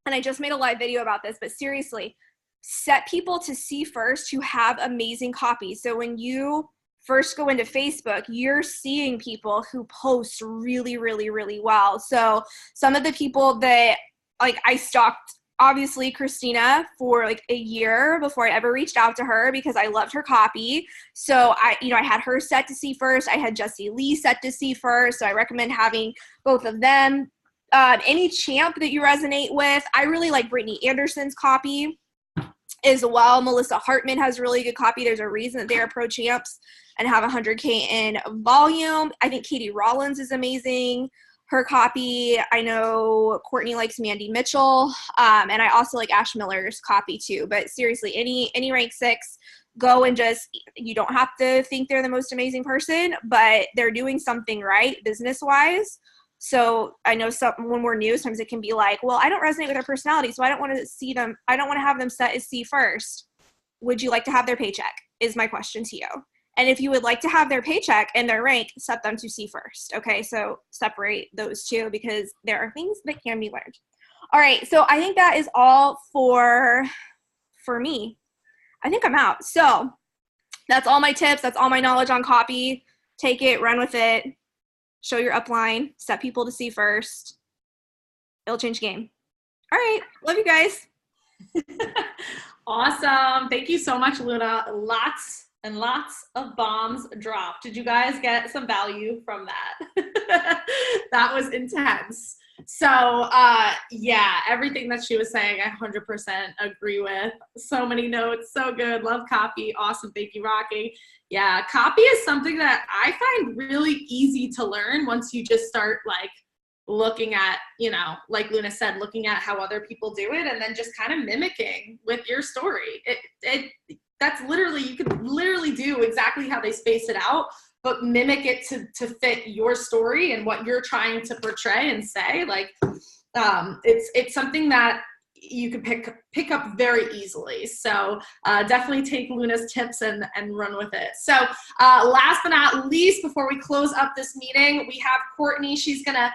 and I just made a live video about this, but seriously, set people to see first who have amazing copy. So when you first go into Facebook, you're seeing people who post really, really, really well. So some of the people that, like, I stalked, obviously, Christina for like a year before I ever reached out to her, because I loved her copy. So I had her set to see first. I had Jessie Lee set to see first. So I recommend having both of them. Any champ that you resonate with. I really like Brittany Anderson's copy as well. Melissa Hartman has really good copy. There's a reason that they're pro champs and have 100K in volume. I think Katie Rollins is amazing. Her copy. I know Courtney likes Mandy Mitchell, and I also like Ash Miller's copy too. But seriously, any rank 6, go and just, you don't have to think they're the most amazing person, but they're doing something right business-wise. So I know when we're new, sometimes it can be like, well, I don't resonate with their personality, so I don't want to see them. I don't want to have them set as C first. Would you like to have their paycheck? Is my question to you. And if you would like to have their paycheck and their rank, set them to C first. Okay, so separate those two because there are things that can be learned. All right, so I think that is all for me. I think I'm out. So that's all my tips. That's all my knowledge on copy. Take it, run with it, show your upline, set people to C first. It'll change the game. All right, love you guys. Awesome. Thank you so much, Luna. Lots and lots of bombs dropped. Did you guys get some value from that? That was intense. So yeah, everything that she was saying, I 100% agree with. So many notes, so good. Love copy. Awesome. Thank you, Rocky. Yeah, copy is something that I find really easy to learn once you just start like looking at, you know, like Luna said, looking at how other people do it and then just kind of mimicking with your story. That's literally, you can literally do exactly how they space it out, but mimic it to fit your story and what you're trying to portray and say. Like, it's something that you can pick up very easily. So definitely take Luna's tips and run with it. So last but not least, before we close up this meeting, we have Courtney. She's gonna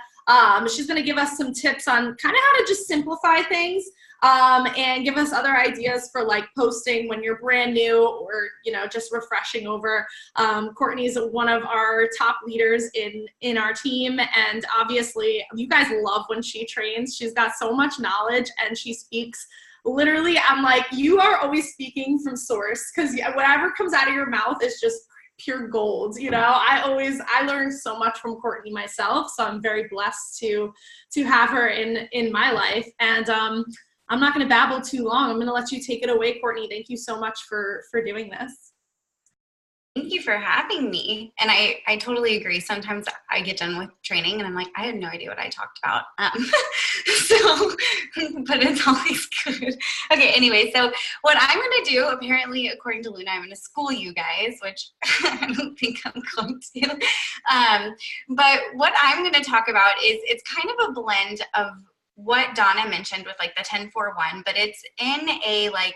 give us some tips on kind of how to just simplify things and give us other ideas for like posting when you're brand new or, you know, just refreshing over. Courtney is one of our top leaders in our team. And obviously you guys love when she trains. She's got so much knowledge and she speaks literally, I'm like, you are always speaking from source because whatever comes out of your mouth is just pure gold. You know, I learned so much from Courtney myself. So I'm very blessed to have her in my life. And I'm not going to babble too long. I'm going to let you take it away, Courtney. Thank you so much for doing this. Thank you for having me. And I totally agree. Sometimes I get done with training and I'm like, I have no idea what I talked about. But it's always good. Okay, anyway, so what I'm going to do, apparently, according to Luna, I'm going to school you guys, which I don't think I'm going to. But what I'm going to talk about is it's kind of a blend of what Donna mentioned with like the 10-4-1, but it's in a like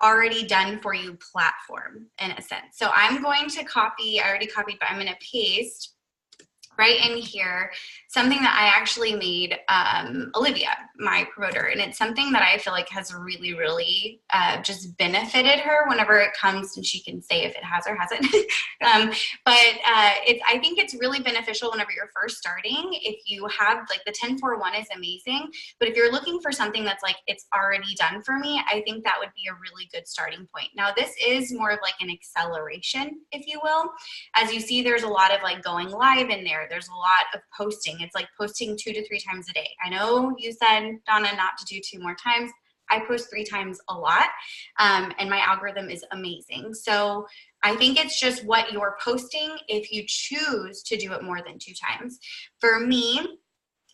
already done for you platform in a sense. So I'm going to copy, I already copied, but I'm going to paste right in here something that I actually made Olivia, my promoter. And it's something that I feel like has really, really just benefited her whenever it comes, and she can say if it has or hasn't. I think it's really beneficial whenever you're first starting. If you have like the 10-4-1 is amazing, but if you're looking for something that's like, it's already done for me, I think that would be a really good starting point. Now this is more of like an acceleration, if you will. As you see, there's a lot of like going live in there. There's a lot of posting. It's like posting 2 to 3 times a day. I know you said, Donna, not to do 2 more times. I post 3 times a lot, and my algorithm is amazing. So I think it's just what you're posting if you choose to do it more than 2 times. For me,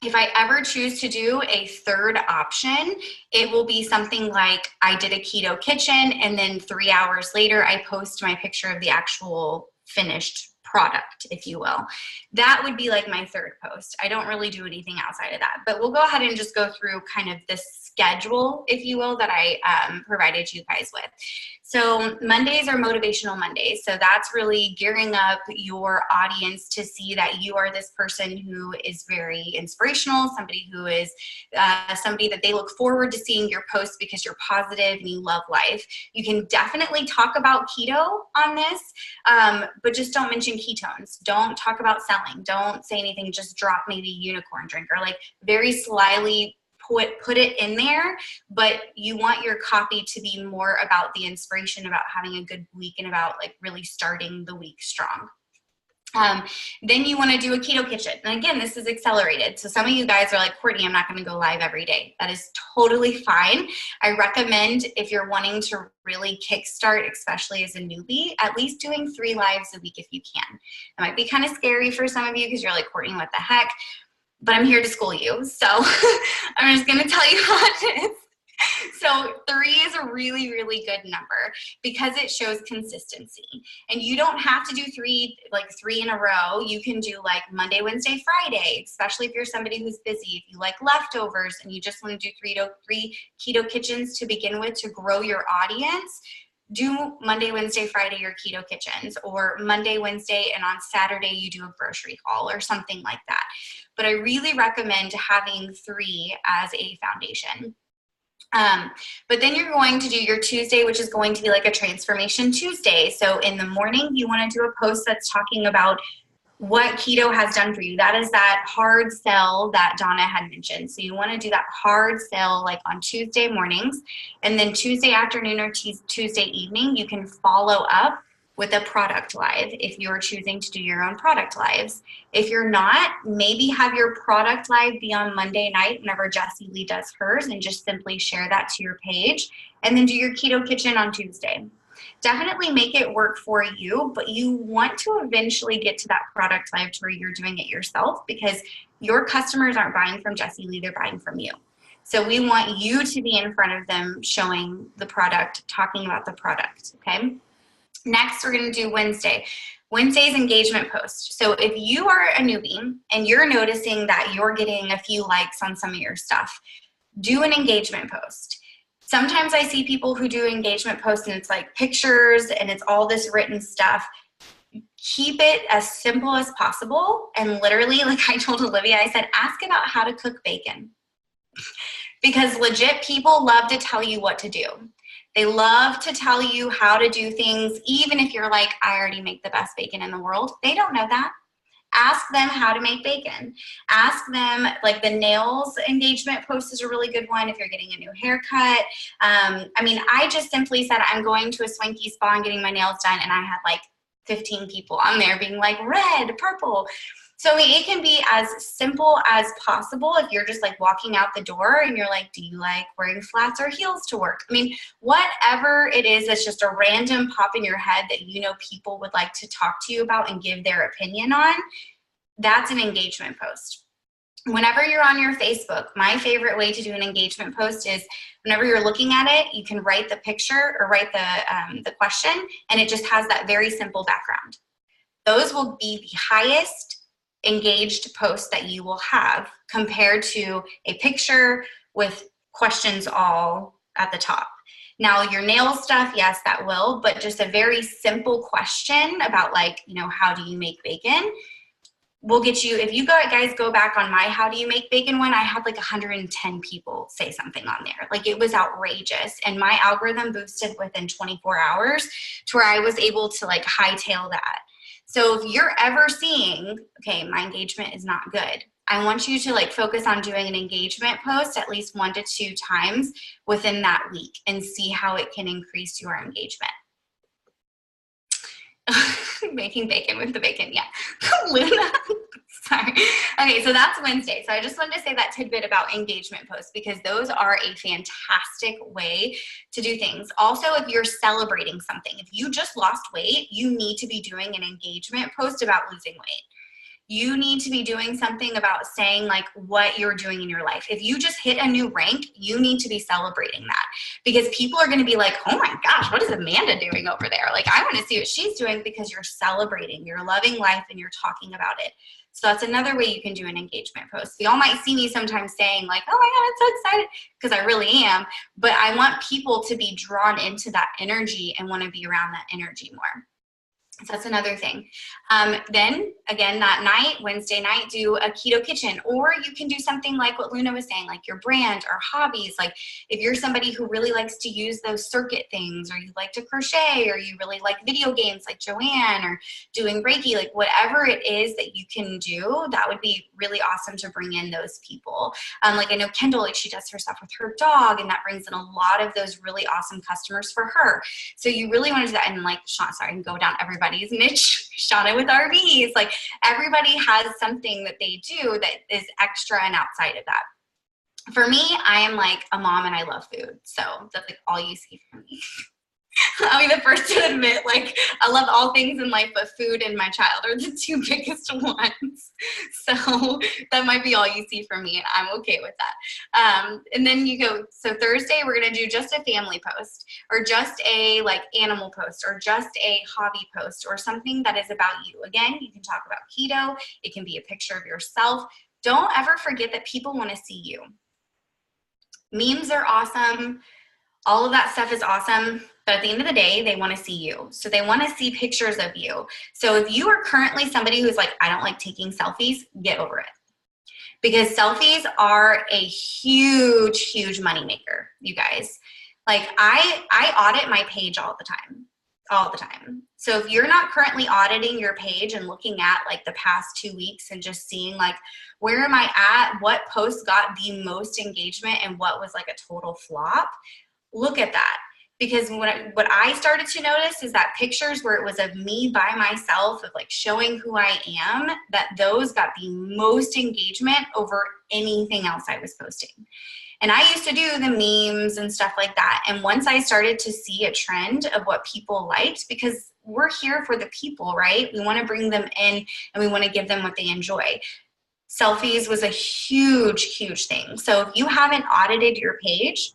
if I ever choose to do a third option, it will be something like I did a keto kitchen, and then 3 hours later, I post my picture of the actual finished product, if you will. That would be like my third post. I don't really do anything outside of that, but we'll go ahead and just go through kind of this schedule, if you will, that I provided you guys with. So Mondays are motivational Mondays. So that's really gearing up your audience to see that you are this person who is very inspirational, somebody who is somebody that they look forward to seeing your posts because you're positive and you love life. You can definitely talk about keto on this, but just don't mention ketones. Don't talk about selling. Don't say anything. Just drop maybe unicorn drink or like very slyly put it in there, but you want your copy to be more about the inspiration, about having a good week, and about like really starting the week strong. Then you want to do a keto kitchen. And again, this is accelerated. So some of you guys are like, Courtney, I'm not going to go live every day. That is totally fine. I recommend if you're wanting to really kickstart, especially as a newbie, at least doing 3 lives a week if you can. It might be kind of scary for some of you because you're like, Courtney, what the heck? But I'm here to school you. So I'm just going to tell you how it is. So 3 is a really, really good number because it shows consistency. And you don't have to do 3 in a row. You can do like Monday, Wednesday, Friday, especially if you're somebody who's busy. If you like leftovers and you just want to do 3 keto kitchens to begin with to grow your audience, do Monday, Wednesday, Friday your keto kitchens, or Monday, Wednesday, and on Saturday you do a grocery haul or something like that. But I really recommend having 3 as a foundation. But then you're going to do your Tuesday, which is going to be like a transformation Tuesday. So in the morning, you want to do a post that's talking about what keto has done for you. That is that hard sell that Donna had mentioned. So you want to do that hard sell like on Tuesday mornings, and then Tuesday afternoon or Tuesday evening, you can follow up with a product live if you're choosing to do your own product lives. If you're not, maybe have your product live be on Monday night whenever Jessie Lee does hers, and just simply share that to your page, and then do your keto kitchen on Tuesday. Definitely make it work for you, but you want to eventually get to that product live to where you're doing it yourself, because your customers aren't buying from Jessie Lee, they're buying from you. So we want you to be in front of them showing the product, talking about the product, okay? Next, we're going to do Wednesday. Wednesday's engagement post. So if you are a newbie and you're noticing that you're getting a few likes on some of your stuff, do an engagement post. Sometimes I see people who do engagement posts and it's like pictures and it's all this written stuff. Keep it as simple as possible. And literally, like I told Olivia, I said, ask about how to cook bacon. Because legit, people love to tell you what to do. They love to tell you how to do things, even if you're like, I already make the best bacon in the world. They don't know that. Ask them how to make bacon. Ask them, like the nails engagement post is a really good one if you're getting a new haircut. I mean, I just simply said, I'm going to a swanky spa and getting my nails done, and I had like 15 people on there being like, red, purple. So I mean, it can be as simple as possible if you're just like walking out the door and you're like, do you like wearing flats or heels to work? I mean, whatever it is that's just a random pop in your head that you know people would like to talk to you about and give their opinion on, that's an engagement post. Whenever you're on your Facebook, my favorite way to do an engagement post is whenever you're looking at it, you can write the picture or write the question, and it just has that very simple background. Those will be the highest engaged posts that you will have compared to a picture with questions all at the top. Now your nail stuff, yes, that will, but just a very simple question about like, you know, how do you make bacon will get you, if you guys go back on my how do you make bacon one, I had like 110 people say something on there. Like it was outrageous. And my algorithm boosted within 24 hours to where I was able to like hightail that. So if you're ever seeing, okay, my engagement is not good, I want you to like focus on doing an engagement post at least 1 to 2 times within that week and see how it can increase your engagement. Making bacon with the bacon, yeah. Luna, sorry. Okay, so that's Wednesday. So I just wanted to say that tidbit about engagement posts because those are a fantastic way to do things. Also, if you're celebrating something, if you just lost weight, you need to be doing an engagement post about losing weight. You need to be doing something about saying like what you're doing in your life. If you just hit a new rank, you need to be celebrating that because people are going to be like, oh my gosh, what is Amanda doing over there? Like, I want to see what she's doing because you're celebrating, you're loving life and you're talking about it. So that's another way you can do an engagement post. Y'all might see me sometimes saying like, oh my God, I'm so excited because I really am. But I want people to be drawn into that energy and want to be around that energy more. So that's another thing. Then again, that night, Wednesday night, do a keto kitchen, or you can do something like what Luna was saying, like your brand or hobbies. Like if you're somebody who really likes to use those circuit things, or you like to crochet, or you really like video games like Joanne, or doing Reiki, like whatever it is that you can do, that would be really awesome to bring in those people. Like I know Kendall, like she does her stuff with her dog, and that brings in a lot of those really awesome customers for her. So you really want to do that. And like, Sean, sorry, I can go down everybody's niche, Shauna with RVs, like everybody has something that they do that is extra and outside of that. For me, I am like a mom and I love food. So that's like all you see from me. I'll be the first to admit, like, I love all things in life, but food and my child are the 2 biggest ones. So that might be all you see from me, and I'm okay with that. And then you go, so Thursday, we're going to do just a family post, or just a, like, animal post, or just a hobby post, or something that is about you. Again, you can talk about keto. It can be a picture of yourself. Don't ever forget that people want to see you. Memes are awesome. All of that stuff is awesome. But at the end of the day, they want to see you. So they want to see pictures of you. So if you are currently somebody who's like, I don't like taking selfies, get over it. Because selfies are a huge, huge moneymaker, you guys. Like I audit my page all the time. So if you're not currently auditing your page and looking at like the past 2 weeks and just seeing like, where am I at? What post got the most engagement and what was like a total flop? Look at that. Because what I started to notice is that pictures where it was of me by myself, of like showing who I am, that those got the most engagement over anything else I was posting. And I used to do the memes and stuff like that. And once I started to see a trend of what people liked, because we're here for the people, right? We want to bring them in and we want to give them what they enjoy. Selfies was a huge, huge thing. So if you haven't audited your page,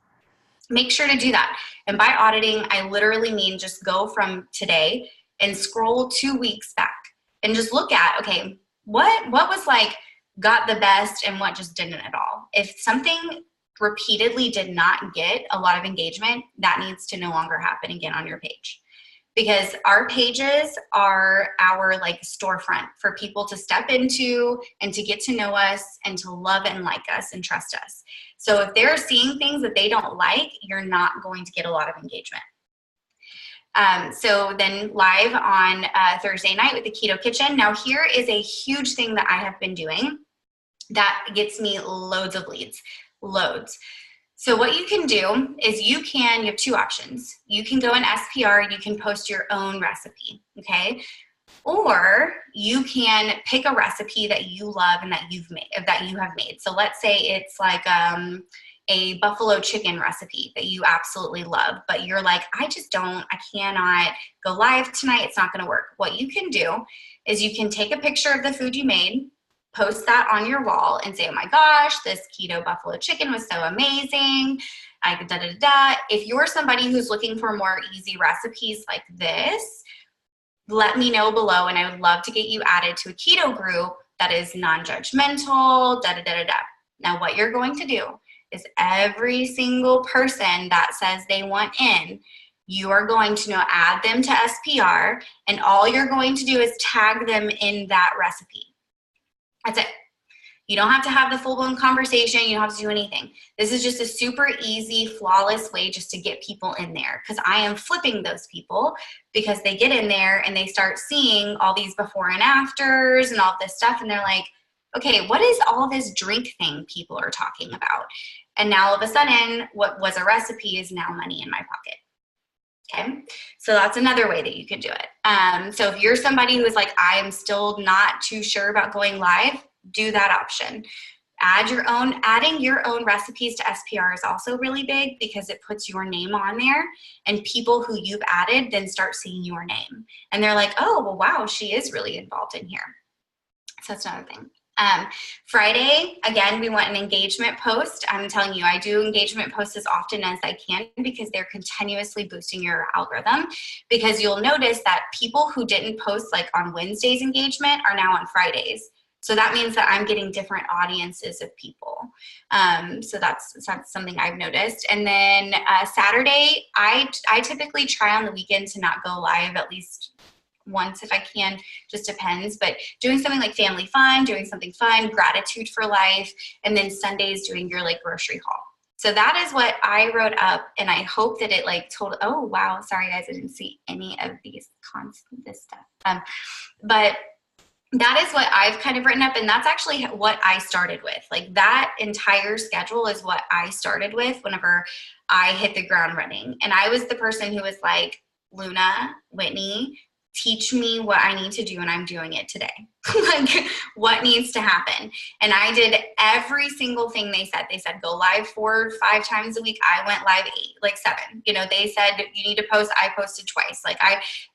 make sure to do that. And by auditing, I literally mean just go from today and scroll 2 weeks back and just look at, okay, what was like got the best and what just didn't at all. If something repeatedly did not get a lot of engagement, that needs to no longer happen again on your page. Because our pages are our like storefront for people to step into and to get to know us and to love and like us and trust us. So if they're seeing things that they don't like, you're not going to get a lot of engagement. So then live on Thursday night with the Keto Kitchen. Now here is a huge thing that I have been doing that gets me loads of leads, loads. So what you can do is you have 2 options. You can go in SPR and you can post your own recipe, okay? Or you can pick a recipe that you love and that you have made. So let's say it's like a buffalo chicken recipe that you absolutely love, but you're like, I cannot go live tonight. It's not going to work. What you can do is you can take a picture of the food you made, post that on your wall and say, oh my gosh, this keto buffalo chicken was so amazing. If you're somebody who's looking for more easy recipes like this, let me know below and I would love to get you added to a keto group that is non-judgmental, Now what you're going to do is every single person that says they want in, you are going to now add them to SPR and all you're going to do is tag them in that recipe. That's it. You don't have to have the full-blown conversation. You don't have to do anything. This is just a super easy, flawless way just to get people in there because I am flipping those people because they get in there and they start seeing all these before and afters and all this stuff and they're like, okay, what is all this drink thing people are talking about? And now all of a sudden, what was a recipe is now money in my pocket. Okay, so that's another way that you can do it. So if you're somebody who is like, I'm still not too sure about going live, do that option. Adding your own recipes to SPR is also really big because it puts your name on there and people who you've added then start seeing your name. And they're like, oh, well, wow, she is really involved in here. So that's another thing. Friday, again, we want an engagement post. I'm telling you, I do engagement posts as often as I can because they're continuously boosting your algorithm because you'll notice that people who didn't post like on Wednesday's engagement are now on Fridays. So that means that I'm getting different audiences of people. So that's something I've noticed. And then Saturday, I typically try on the weekend to not go live at least once if I can, just depends, but doing something like family fun, doing something fun, gratitude for life, and then Sundays doing your like grocery haul. So that is what I wrote up and I hope that it like told, oh wow, sorry guys, I didn't see any of this stuff. But that is what I've kind of written up and that's actually what I started with. Like that entire schedule is what I started with whenever I hit the ground running. And I was the person who was like, Luna, Whitney, teach me what I need to do and I'm doing it today. Like what needs to happen. And I did every single thing they said. They said, go live 4 or 5 times a week. I went live 7. You know, they said you need to post. I posted twice. Like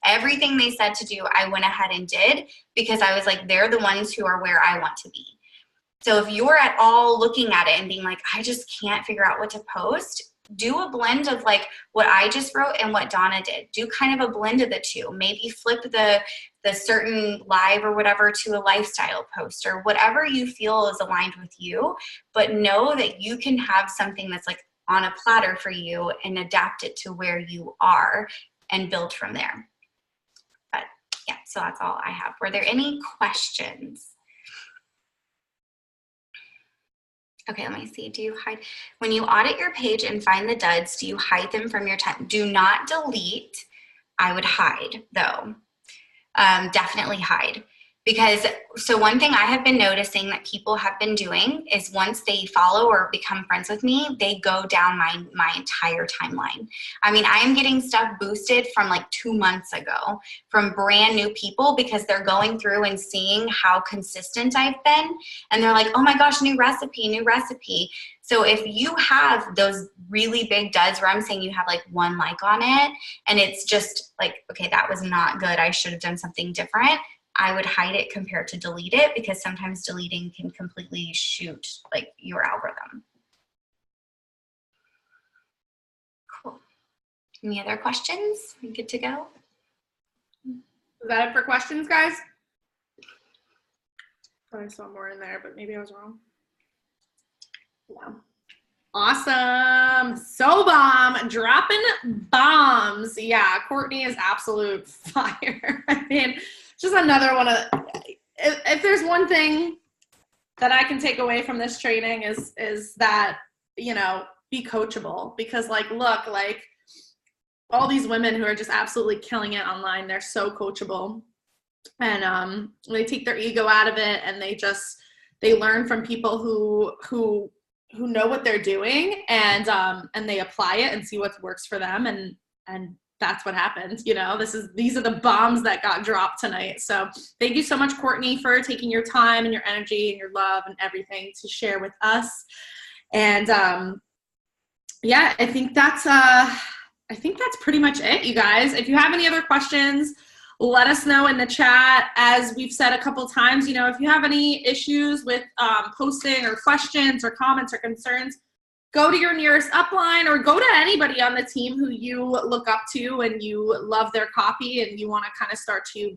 everything they said to do, I went ahead and did because I was like, they're the ones who are where I want to be. So if you're at all looking at it and being like, I just can't figure out what to post, do a blend of like what I just wrote and what Donna did. Do kind of a blend of the two. Maybe flip the certain live or whatever to a lifestyle post or whatever you feel is aligned with you. But know that you can have something that's like on a platter for you and adapt it to where you are and build from there. But yeah, so that's all I have. Were there any questions? Okay, let me see. Do you hide? When you audit your page and find the duds, do you hide them from your time? Do not delete. I would hide though. Definitely hide. Because, so one thing I have been noticing that people have been doing is once they follow or become friends with me, they go down my entire timeline. I mean, I am getting stuff boosted from like 2 months ago from brand new people because they're going through and seeing how consistent I've been. And they're like, oh my gosh, new recipe, new recipe. So if you have those really big duds where I'm saying you have like 1 like on it and it's just like, okay, that was not good, I should have done something different, I would hide it compared to delete it, because sometimes deleting can completely shoot like your algorithm. Cool. Any other questions? We good to go? Is that it for questions, guys? I saw more in there, but maybe I was wrong. Yeah. Awesome. So bomb, dropping bombs. Yeah, Courtney is absolute fire. I mean, just another one of, if there's one thing that I can take away from this training is that, you know, be coachable, because like, look, like all these women who are just absolutely killing it online, they're so coachable, and they take their ego out of it, and they learn from people who know what they're doing, and they apply it and see what works for them, and that's what happened. You know, these are the bombs that got dropped tonight. So thank you so much, Courtney, for taking your time and your energy and your love and everything to share with us. And yeah, I think that's pretty much it, you guys. If you have any other questions, let us know in the chat. As we've said a couple times, you know, if you have any issues with posting or questions or comments or concerns, go to your nearest upline or go to anybody on the team who you look up to and you love their copy and you want to kind of start to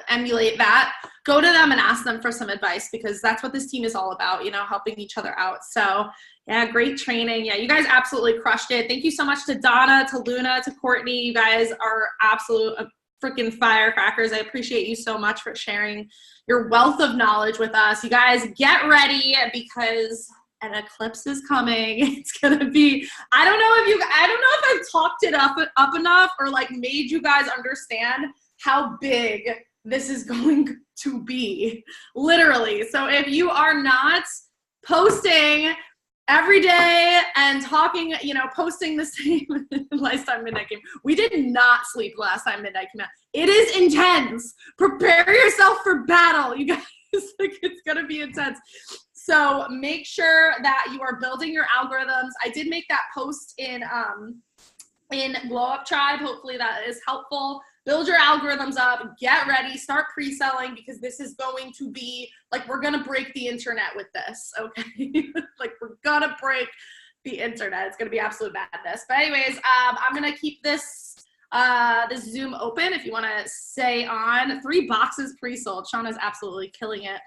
emulate that. Go to them and ask them for some advice, because that's what this team is all about, you know, helping each other out. So yeah, great training. Yeah, you guys absolutely crushed it. Thank you so much to Donna, to Luna, to Courtney. You guys are absolute freaking firecrackers. I appreciate you so much for sharing your wealth of knowledge with us. You guys get ready, because an eclipse is coming. It's gonna be, I don't know if I've talked it up enough or like made you guys understand how big this is going to be, literally. So if you are not posting every day and talking, you know, posting the same last time Midnight came. We did not sleep last time Midnight came out. It is intense. Prepare yourself for battle, you guys. Like, it's gonna be intense. So make sure that you are building your algorithms. I did make that post in Glow Up Tribe. Hopefully that is helpful. Build your algorithms up, get ready, start pre-selling, because this is going to be, like, we're gonna break the internet with this, okay? Like, we're gonna break the internet. It's gonna be absolute madness. But anyways, I'm gonna keep this Zoom open if you wanna stay on. 3 boxes pre-sold. Shauna's absolutely killing it.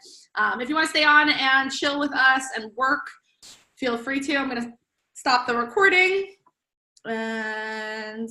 If you wanna stay on and chill with us and work, feel free to. I'm gonna stop the recording. And